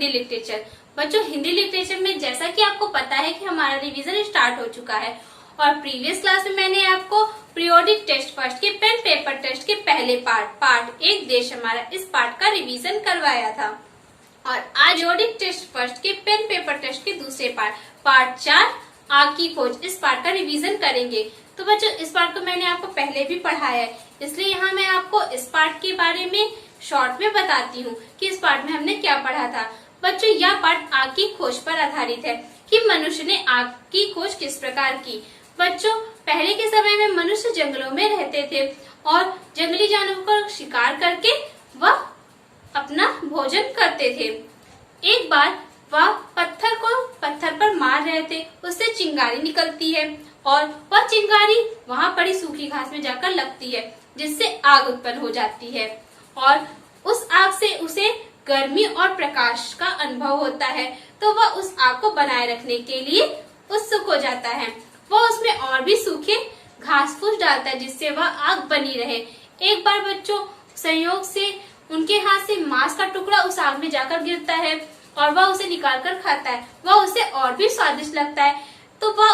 Hindi literature. बच्चों Hindi literature में जैसा कि आपको पता है कि हमारा रिवीजन स्टार्ट हो चुका है और प्रीवियस क्लास में मैंने आपको पीरियोडिक टेस्ट फर्स्ट के पेन पेपर टेस्ट के पहले पार्ट एक देश हमारा, इस पार्ट का रिवीजन करवाया था। और आज पीरियोडिक टेस्ट फर्स्ट के पेन पेपर टेस्ट के दूसरे पार्ट 4 आग की खोज, इस पार्ट का रिवीजन करेंगे। तो बच्चों इस पार्ट को मैंने आपको पहले भी पढ़ाया है, इसलिए यहाँ मैं आपको इस पार्ट के बारे में शॉर्ट में बताती हूँ कि इस पार्ट में हमने क्या पढ़ा था। बच्चों यह पार्ट आग की खोज पर आधारित है कि मनुष्य ने आग की खोज किस प्रकार की। बच्चों पहले के समय में मनुष्य जंगलों में रहते थे और जंगली जानवरों का शिकार करके वह अपना भोजन करते थे। एक बार वह पत्थर पर मार रहे थे, उससे चिंगारी निकलती है और वह चिंगारी वहां पड़ी सूखी घास में जाकर लगती है, जिससे आग उत्पन्न हो जाती है और उस आग से उसे गर्मी और प्रकाश का अनुभव होता है। तो वह उस आग को बनाए रखने के लिए उत्सुक हो जाता है। वह उसमें और भी सूखे घास फूस डालता है, जिससे वह आग बनी रहे। एक बार बच्चों संयोग से उनके हाथ से मांस का टुकड़ा उस आग में जाकर गिरता है और वह उसे निकाल कर खाता है। वह उसे और भी स्वादिष्ट लगता है, तो वह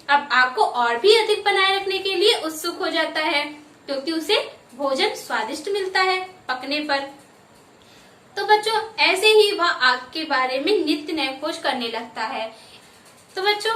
अब आग को और भी अधिक बनाए रखने के लिए उत्सुक हो जाता है, क्योंकि उसे भोजन स्वादिष्ट मिलता है पकने पर। तो बच्चों ऐसे ही वह आग के बारे में नित्य नए खोज करने लगता है। तो बच्चों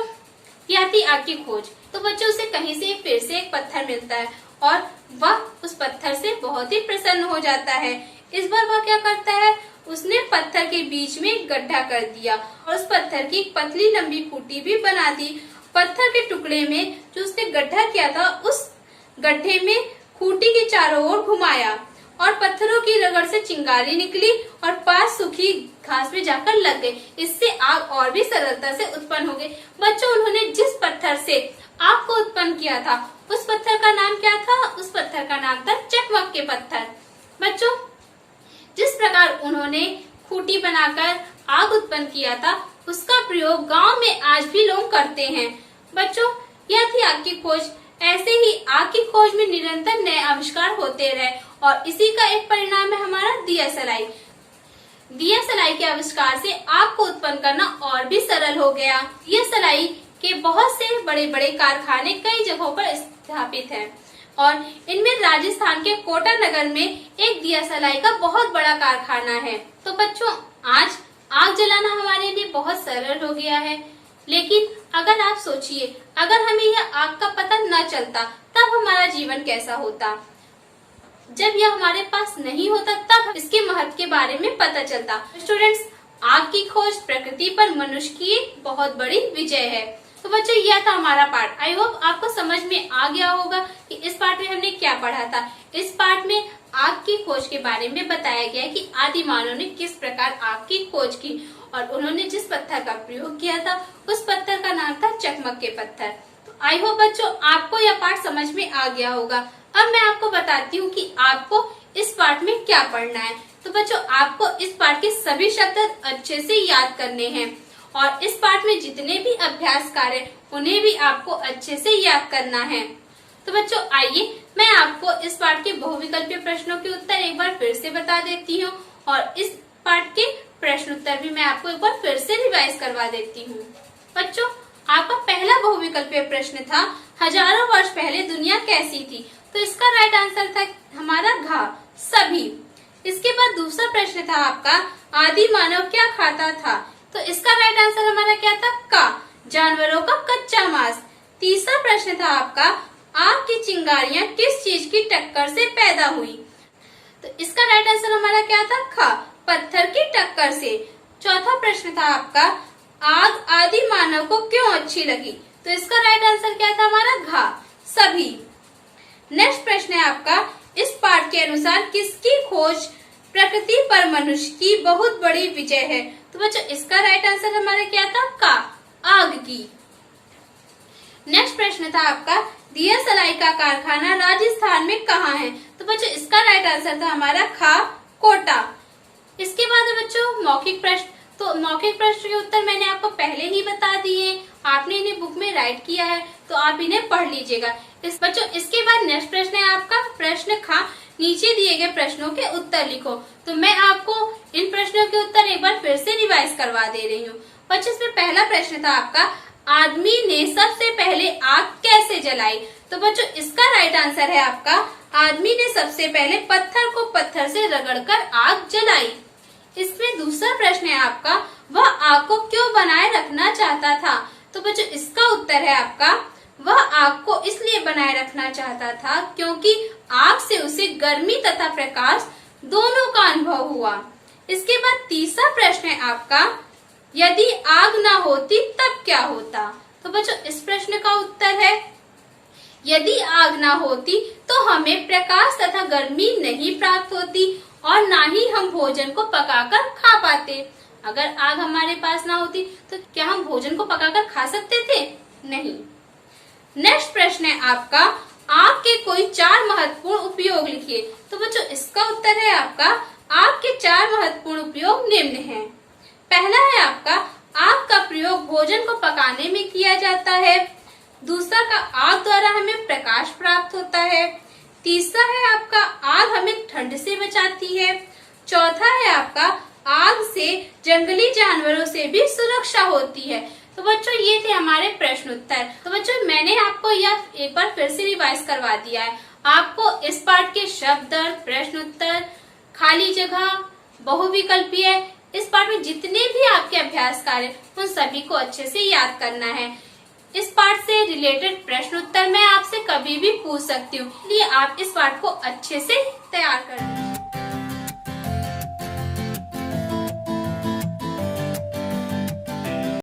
यह थी आग की खोज। तो बच्चों उसे कहीं से फिर से एक पत्थर मिलता है और वह उस पत्थर से बहुत ही प्रसन्न हो जाता है। इस बार वह क्या करता है, उसने पत्थर के बीच में एक गड्ढा कर दिया और उस पत्थर की एक पतली लंबी खूंटी भी बना दी। पत्थर के टुकड़े में जो उसने गड्ढा किया था, उस गड्ढे में खूंटी के चारों ओर घुमाया और पत्थरों की रगड़ से चिंगारी निकली और पास सूखी घास में जाकर लग गई। इससे आग और भी सरलता से उत्पन्न हो गई। बच्चों उन्होंने जिस पत्थर से आग को उत्पन्न किया था, उस पत्थर का नाम क्या था? उस पत्थर का नाम था चकमक के पत्थर। बच्चों जिस प्रकार उन्होंने खूंटी बनाकर आग उत्पन्न किया था, उसका प्रयोग गांव में आज भी लोग करते हैं। बच्चों यह थी आग की खोज। ऐसे ही आग की खोज में निरंतर नए आविष्कार होते रहे और इसी का एक परिणाम है हमारा दिया सलाई। दिया सलाई के आविष्कार से आग को उत्पन्न करना और भी सरल हो गया। दिया सलाई के बहुत से बड़े बड़े कारखाने कई जगहों पर स्थापित हैं और इनमें राजस्थान के कोटा नगर में एक दिया सलाई का बहुत बड़ा कारखाना है। तो बच्चों आज आग जलाना हमारे लिए बहुत सरल हो गया है, लेकिन अगर आप सोचिए, अगर हमें यह आग का पता न चलता तब हमारा जीवन कैसा होता। जब यह हमारे पास नहीं होता तब इसके महत्व के बारे में पता चलता। स्टूडेंट्स आग की खोज प्रकृति पर मनुष्य की एक बहुत बड़ी विजय है। तो बच्चों यह था हमारा पार्ट। आई होप आपको समझ में आ गया होगा कि इस पार्ट में हमने क्या पढ़ा था। इस पार्ट में आग की खोज के बारे में बताया गया कि आदि मानव ने किस प्रकार आग की खोज की और उन्होंने जिस पत्थर का प्रयोग किया था, उस पत्थर का नाम था चकमक के पत्थर। तो आई होप बच्चों आपको यह पार्ट समझ में आ गया होगा। अब मैं आपको बताती हूँ कि आपको इस पार्ट में क्या पढ़ना है। तो बच्चों आपको इस पार्ट के सभी शब्द अच्छे से याद करने हैं और इस पार्ट में जितने भी अभ्यास कार्य उन्हें भी आपको अच्छे से याद करना है। तो बच्चों आइए मैं आपको इस पार्ट के बहुविकल्पीय प्रश्नों के उत्तर एक बार फिर से बता देती हूँ और इस पार्ट के प्रश्न उत्तर भी मैं आपको एक बार फिर से रिवाइज करवा देती हूँ। बच्चों आपका पहला बहुविकल्पीय प्रश्न था हजारों वर्ष पहले दुनिया कैसी थी। तो इसका राइट आंसर था हमारा घ सभी। इसके बाद दूसरा प्रश्न था आपका आदि मानव क्या खाता था। तो इसका राइट आंसर हमारा क्या था का जानवरों का कच्चा मांस। तीसरा प्रश्न था आपका आग की चिंगारियां किस चीज की टक्कर से पैदा हुई। तो इसका राइट आंसर हमारा क्या था ख पत्थर की टक्कर से। चौथा प्रश्न था आपका आग आदि मानव को क्यों अच्छी लगी। तो इसका राइट आंसर क्या था हमारा घ सभी। नेक्स्ट प्रश्न है आपका इस पाठ के अनुसार किसकी खोज प्रकृति पर मनुष्य की बहुत बड़ी विजय है। तो बच्चों इसका राइट आंसर हमारा क्या था का आग की। नेक्स्ट प्रश्न था आपका दिया सलाई का कारखाना राजस्थान में कहाँ है। तो बच्चों इसका राइट आंसर था हमारा खा कोटा। इसके बाद है बच्चों मौखिक प्रश्न। तो मौखिक प्रश्न के उत्तर मैंने आपको पहले ही बता दिए, आपने इन्हें बुक में राइट किया है तो आप इन्हें पढ़ लीजिएगा। बच्चों इसके बाद नेक्स्ट प्रश्न है आपका प्रश्न खा नीचे दिए गए प्रश्नों के उत्तर लिखो। तो मैं आपको इन प्रश्नों के उत्तर एक बार फिर से रिवाइज करवा दे रही हूँ। बच्चों, इसमें पहला प्रश्न था आपका, आदमी ने सबसे पहले आग कैसे जलाई? तो बच्चों इसका राइट आंसर है आपका, आदमी ने सबसे पहले पत्थर को पत्थर से रगड़कर आग जलाई। इसमें दूसरा प्रश्न है आपका, वह आग को क्यों बनाए रखना चाहता था? तो बच्चों इसका उत्तर है आपका, वह आग को इसलिए बनाए रखना चाहता था क्योंकि आग से उसे गर्मी तथा प्रकाश दोनों का अनुभव हुआ। इसके बाद तीसरा प्रश्न है आपका, यदि आग ना होती तब क्या होता? तो बच्चों इस प्रश्न का उत्तर है, यदि आग ना होती तो हमें प्रकाश तथा गर्मी नहीं प्राप्त होती और ना ही हम भोजन को पकाकर खा पाते। अगर आग हमारे पास ना होती तो क्या हम भोजन को पकाकर खा सकते थे? नहीं। नेक्स्ट प्रश्न है आपका, आग के कोई 4 महत्वपूर्ण उपयोग लिखिए। तो बच्चों इसका उत्तर है आपका, आग के 4 महत्वपूर्ण उपयोग निम्न हैं। पहला है आपका, आग का प्रयोग भोजन को पकाने में किया जाता है। दूसरा का, आग द्वारा हमें प्रकाश प्राप्त होता है। तीसरा है आपका, आग हमें ठंड से बचाती है। चौथा है आपका, आग से जंगली जानवरों से भी सुरक्षा होती है। तो बच्चों ये थे हमारे प्रश्न उत्तर। तो बच्चों मैंने आपको यह एक बार फिर से रिवाइज करवा दिया है। आपको इस पाठ के शब्द, प्रश्न उत्तर, खाली जगह, बहुविकल्पीय, इस पाठ में जितने भी आपके अभ्यास कार्य उन सभी को अच्छे से याद करना है। इस पाठ से रिलेटेड प्रश्न उत्तर मैं आपसे कभी भी पूछ सकती हूँ, इसलिए आप इस पाठ को अच्छे से तैयार कर लें।